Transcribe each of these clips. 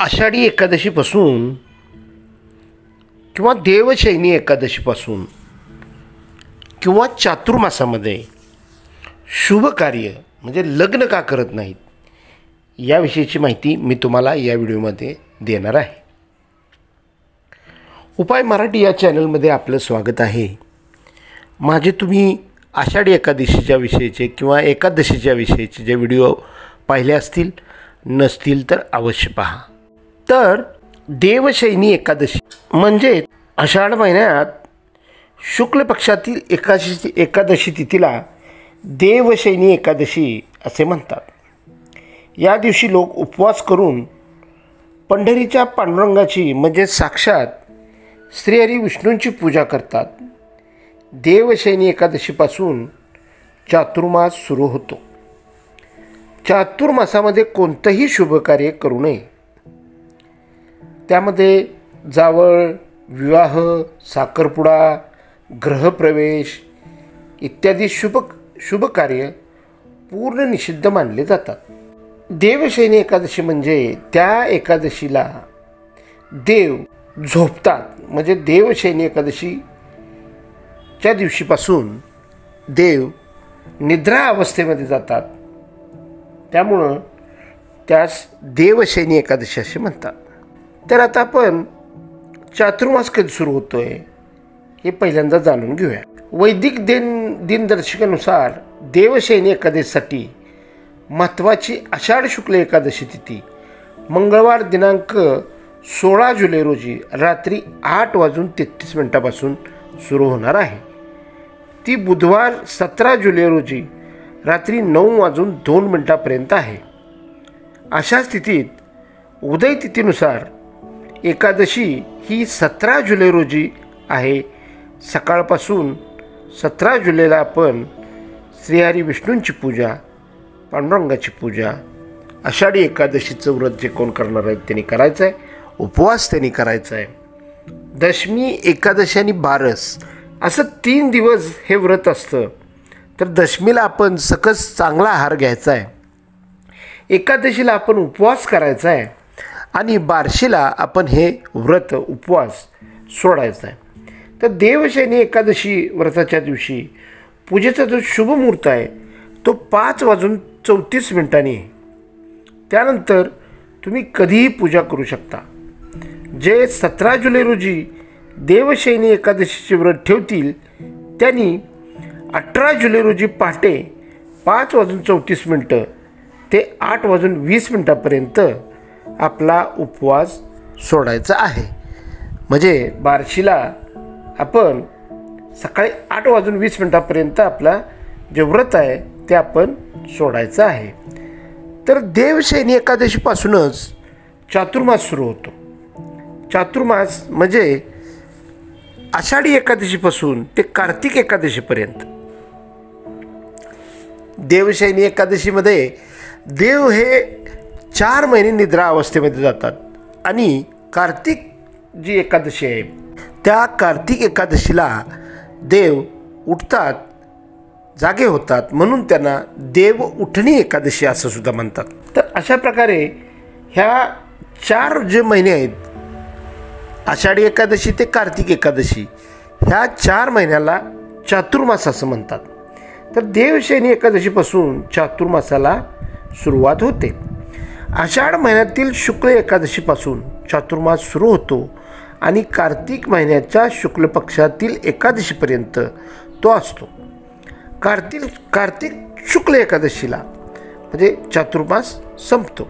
आषाढी एकादशीपासून किंवा देवशयनी एकादशीपासून किंवा चातुर्मासामध्ये शुभ कार्य म्हणजे लग्न का करत नाहीत याविषयीची माहिती मी तुम्हाला या व्हिडिओमध्ये देणार आहे. उपाय मराठी या चॅनलमध्ये आपलं स्वागत आहे. माझे तुम्ही आषाढी एकादशीच्या विषयीचे किंवा एकादशीच्या विषयीचे जे व्हिडिओ पाहिले असतील नसतील तर अवश्य पहा. तर देवशयनी एकादशी म्हणजे आषाढ महिन्यात शुक्ल पक्षातील एकादशी तिथीला देवशयनी एकादशी असे म्हणतात. या दिवशी लोक उपवास करून पंढरीच्या पांडुरंगाची म्हणजे साक्षात श्रीहरी विष्णूंची पूजा करतात. देवशयनी एकादशीपासून चातुर्मास सुरू होतो. चातुर्मासामध्ये कोणतंही शुभ कार्य करू नये. त्यामध्ये जावळ, विवाह, साखरपुडा, गृहप्रवेश इत्यादी शुभ कार्य पूर्ण निषिद्ध मानले जातात. देवशयनी एकादशी म्हणजे त्या एकादशीला देव झोपतात. म्हणजे देवशयनी एकादशीच्या दिवशीपासून देव निद्रा अवस्थेमध्ये जातात. त्यामुळं त्यास देवशयनी एकादशी असे म्हणतात. तर आता आपण चातुर्मास कधी सुरू होतो आहे हे पहिल्यांदा जाणून घेऊया. वैदिक दिनदर्शिकेनुसार देवशयनी एकादशीसाठी महत्त्वाची आषाढ शुक्ल एकादशी तिथी मंगळवार दिनांक 16 जुलै रोजी रात्री 8:33 सुरू होणार आहे. ती बुधवार 17 जुलै रोजी रात्री 9:02 आहे. अशा स्थितीत उदय तिथीनुसार एकादशी ही 17 जुलै रोजी आहे. सकाळपासून 17 जुलैला आपण श्रीहरी विष्णूंची पूजा, पांडुरंगाची पूजा, आषाढी एकादशीचं व्रत जे कोण करणार आहेत त्यांनी करायचं आहे. उपवास त्यांनी करायचा आहे. दशमी, एकादशी आणि बारस असं 3 दिवस हे व्रत असतं. तर दशमीला आपण सकस चांगला आहार घ्यायचा आहे. एकादशीला आपण उपवास करायचा आहे आणि बारशीला आपण हे व्रत उपवास सोडायचा आहे. तर देवशयनी एकादशी व्रताच्या दिवशी पूजेचा जो शुभ मुहूर्त आहे तो 5:34 आहे. त्यानंतर तुम्ही कधीही पूजा करू शकता. जे 17 जुलै रोजी देवशयनी एकादशीचे व्रत ठेवतील त्यांनी 18 जुलै रोजी पहाटे 5:34 ते 8:20 आपला उपवास सोडायचा आहे. म्हणजे बारशीला आपण सकाळी 8:20 आपला जे व्रत आहे ते आपण सोडायचं आहे. तर देवशयनी एकादशीपासूनच चातुर्मास सुरू होतो. चातुर्मास म्हणजे आषाढी एकादशीपासून ते कार्तिक एकादशीपर्यंत. देवशयनी एकादशीमध्ये देव हे 4 महिने निद्रा अवस्थेमध्ये जातात आणि कार्तिक जी एकादशी आहे त्या कार्तिक एकादशीला देव उठतात, जागे होतात, म्हणून त्यांना देव उठणी एकादशी असं सुद्धा म्हणतात. तर अशा प्रकारे ह्या 4 जे महिने आहेत आषाढी एकादशी ते कार्तिक एकादशी ह्या 4 महिन्याला चातुर्मास असं म्हणतात. तर देवशयनी एकादशीपासून चातुर्मासाला सुरुवात होते. आषाढ महिन्यातील शुक्ल एकादशीपासून चातुर्मास सुरू होतो आणि कार्तिक महिन्याच्या शुक्ल पक्षातील एकादशीपर्यंत तो असतो. कार्तिक शुक्ल एकादशीला म्हणजे चातुर्मास संपतो.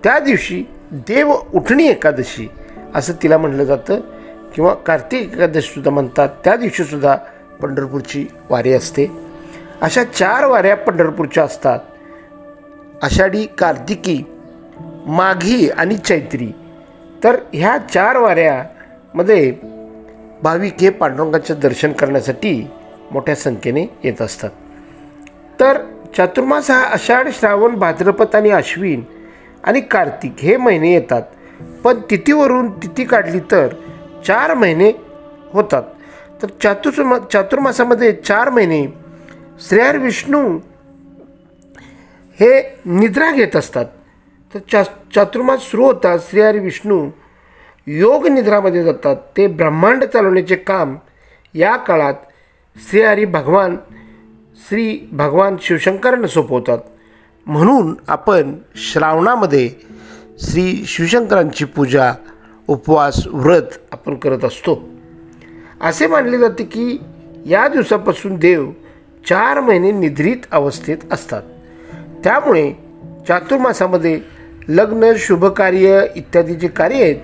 त्या दिवशी देव उठणी एकादशी असं तिला म्हटलं जातं किंवा कार्तिक एकादशीसुद्धा म्हणतात. त्या दिवशीसुद्धा पंढरपूरची वारी असते. अशा 4 वाऱ्या पंढरपूरच्या असतात. आषाढी, कार्तिकी, माघी आणि चैत्री. तर ह्या 4 वाऱ्यामध्ये भाविक हे पांडुरंगाचे दर्शन करण्यासाठी मोठ्या संख्येने येत असतात. तर चातुर्मास हा आषाढ, श्रावण, भाद्रपद आणि अश्विन आणि कार्तिक हे महिने येतात. पण तिथीवरून तिथी काढली तर 4 महिने होतात. तर चातुर्मासामध्ये 4 महिने श्रीहरी विष्णू हे निद्रा घेत असतात. तर चातुर्मास सुरू होता श्रीहरी विष्णू योग निद्रामध्ये जातात. ते ब्रह्मांड चालवण्याचे काम या काळात श्रीहरी भगवान शिवशंकरांना सोपवतात. म्हणून आपण श्रावणामध्ये श्री शिवशंकरांची पूजा, उपवास, व्रत आपण करत असतो. असे मानले जाते की या दिवसापासून देव 4 महिने निद्रित अवस्थेत असतात. त्यामुळे चातुर्मासामध्ये लग्न, शुभकार्य इत्यादी जे कार्य आहेत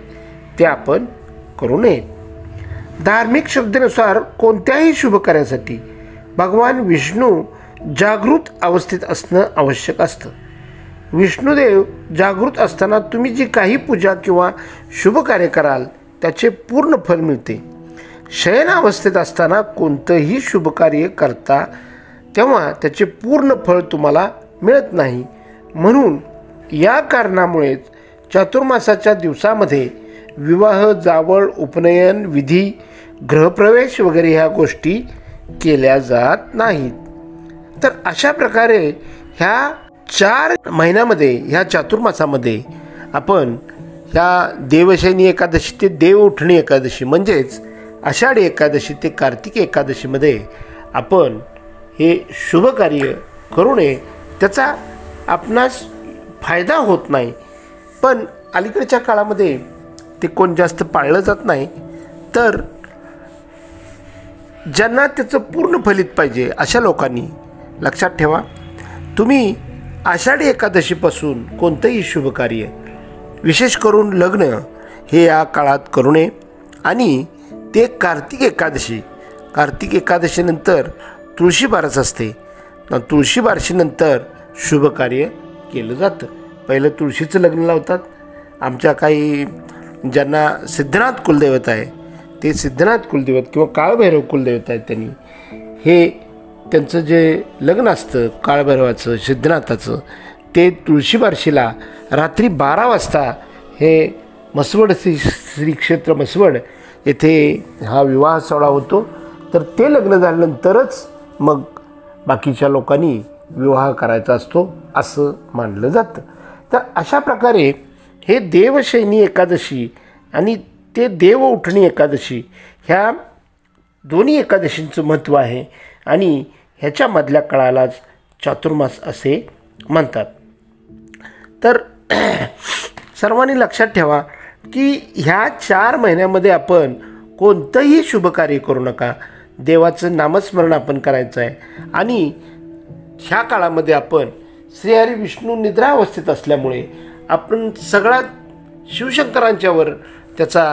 ते आपण करू नये. धार्मिक श्रद्धेनुसार कोणत्याही शुभकार्यासाठी भगवान विष्णू जागृत अवस्थेत असणं आवश्यक असतं. विष्णुदेव जागृत असताना तुम्ही जी काही पूजा किंवा शुभकार्य कराल त्याचे पूर्ण फल मिळते. शयन अवस्थेत असताना कोणतंही शुभकार्य करता तेव्हा त्याचे पूर्ण फळ तुम्हाला मिळत नाही. म्हणून या कारणामुळेच चातुर्मासाच्या दिवसामध्ये विवाह, जावळ, उपनयन, विधी, गृहप्रवेश वगैरे ह्या गोष्टी केल्या जात नाहीत. तर अशा प्रकारे ह्या 4 महिन्यामध्ये, ह्या चातुर्मासामध्ये आपण ह्या देवशयनी एकादशी ते देव उठणी एकादशी म्हणजेच आषाढी एकादशी ते कार्तिकी एकादशीमध्ये आपण हे शुभकार्य करू नये. त्याचा आपणास फायदा होत नाही, पण अलीकडच्या काळामध्ये ते कोण जास्त पाळलं जात नाही. तर ज्यांना त्याचं पूर्ण फलित पाहिजे अशा लोकांनी लक्षात ठेवा, तुम्ही आषाढी एकादशीपासून कोणतंही शुभकार्य, विशेष करून लग्न, हे या काळात करू नये. आणि ते कार्तिक एकादशीनंतर तुळशी बारस असते. तुळशी बारशीनंतर शुभकार्य केलं जातं. पहिलं तुळशीचं लग्न लावतात. आमच्या काही ज्यांना सिद्धनाथ कुलदैवत आहे ते सिद्धनाथ कुलदैवत किंवा काळभैरव कुलदैवत आहेत, त्यांनी हे त्यांचं जे लग्न असतं काळभैरवाचं, सिद्धनाथाचं, ते तुळशी बारशीला रात्री 12 वाजता हे म्हसवड श्री क्षेत्र म्हसवड येथे हा विवाह सोहळा होतो. तर ते लग्न झाल्यानंतरच मग बाकीच्या लोकांनी विवाह करायचा असतो असं मानलं जातं. तर अशा प्रकारे हे देवशयनी एकादशी आणि ते देव उठणी एकादशी ह्या दोन्ही एकादशींचं महत्त्व आहे आणि ह्याच्यामधल्या काळालाच चातुर्मास असे म्हणतात. तर सर्वांनी लक्षात ठेवा की ह्या 4 महिन्यामध्ये आपण कोणतंही शुभकार्य करू नका. देवाचं नामस्मरण आपण करायचं आहे. आणि ह्या काळामध्ये आपण श्रीहरी विष्णू निद्रा अवस्थेत असल्यामुळे आपण सगळ्यात शिवशंकरांच्यावर त्याचा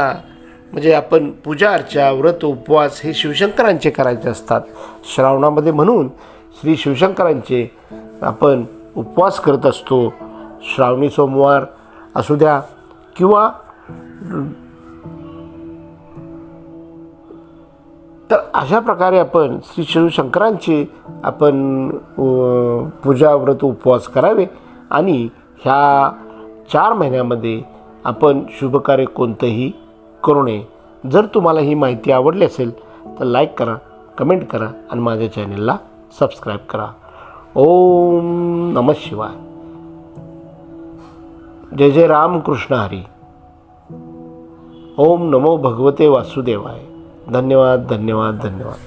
म्हणजे आपण पूजा अर्चा, व्रत, उपवास हे शिवशंकरांचे करायचे असतात श्रावणामध्ये. म्हणून श्री शिवशंकरांचे आपण उपवास करत असतो. श्रावणी सोमवार असू द्या किंवा तर अशा प्रकारे आपण श्री शिवशंकरांचे आपण पूजा, व्रत, उपवास करावे. आणि ह्या 4 महिन्यामध्ये आपण शुभकार्य कोणतंही करू नये. जर तुम्हाला ही माहिती आवडली असेल तर लाईक करा, कमेंट करा आणि माझ्या चॅनलला सबस्क्राईब करा. ओम नमः शिवाय. जय जय रामकृष्ण हरी. ओम नमो भगवते वासुदेवाय. धन्यवाद धन्यवाद धन्यवाद.